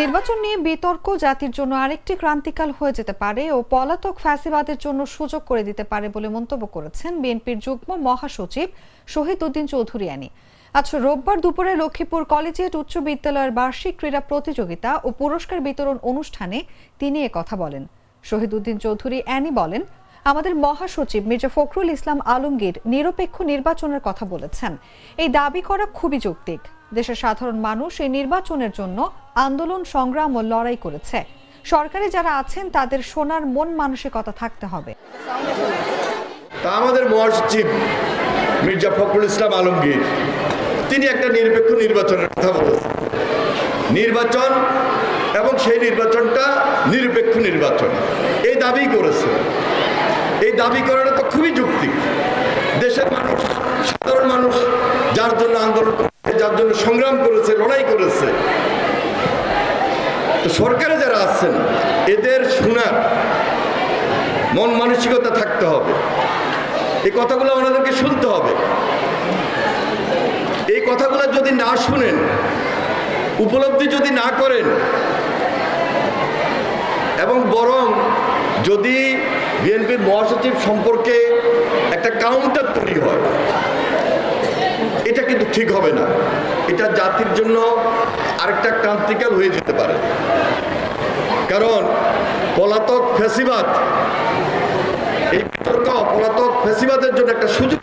নির্বাচন নিয়ে বিতর্ক জাতির জন্য আরেকটি ক্রান্তিকাল হয়ে যেতে পারে ও পলাতক ফ্যাসিবাদের জন্য সুযোগ করে দিতে পারে বলে মন্তব্য করেছেন বিএনপির যুগ্ম মহাসচিব শহীদ উদ্দিন চৌধুরী অ্যানি। আজ রোববার দুপুরে লক্ষ্মীপুর কলেজিয়েট উচ্চ বিদ্যালয়ের বার্ষিক ক্রীড়া প্রতিযোগিতা ও পুরস্কার বিতরণ অনুষ্ঠানে তিনি কথা বলেন। শহীদ উদ্দিন চৌধুরী অ্যানি বলেন, আমাদের মহাসচিব মির্জা ফখরুল ইসলাম আলমগীর নিরপেক্ষ নির্বাচনের কথা বলেছেন। এই দাবি করা খুবই যৌক্তিক। দেশের সাধারণ মানুষ এই নির্বাচনের জন্য আন্দোলন, সংগ্রাম ও লড়াই করেছে। সরকারে যারা আছেন তাদের শোনার মন মানসিকতা থাকতে হবে। তা আমাদের মহাসচিব মির্জা ফখরুল ইসলাম আলমগীর তিনি একটা নিরপেক্ষ নির্বাচনের কথা বলেছেন। নির্বাচন এবং সেই নির্বাচনটা নিরপেক্ষ নির্বাচন এই দাবি করেছে। এই দাবি করাটা তো খুবই যৌক্তিক। দেশের মানুষ, সাধারণ মানুষ যার জন্য আন্দোলন করেছে, যার জন্য সংগ্রাম করেছে, লড়াই করেছে, তো সরকারে যারা আছেন এদের শোনার মন মানসিকতা থাকতে হবে। এই কথাগুলো ওনাদেরকে শুনতে হবে। এই কথাগুলো যদি না শুনেন, উপলব্ধি যদি না করেন, এবং বরং যদি বিএনপির মহাসচিব সম্পর্কে একটা কাউন্টার তৈরি হয়, এটা কিন্তু ঠিক হবে না। এটা জাতির জন্য আরেকটা ক্রান্তিকাল হয়ে যেতে পারে। কারণ পলাতক ফ্যাসিবাদ, এই বিতর্ক পলাতক ফ্যাসিবাদের জন্য একটা সুযোগ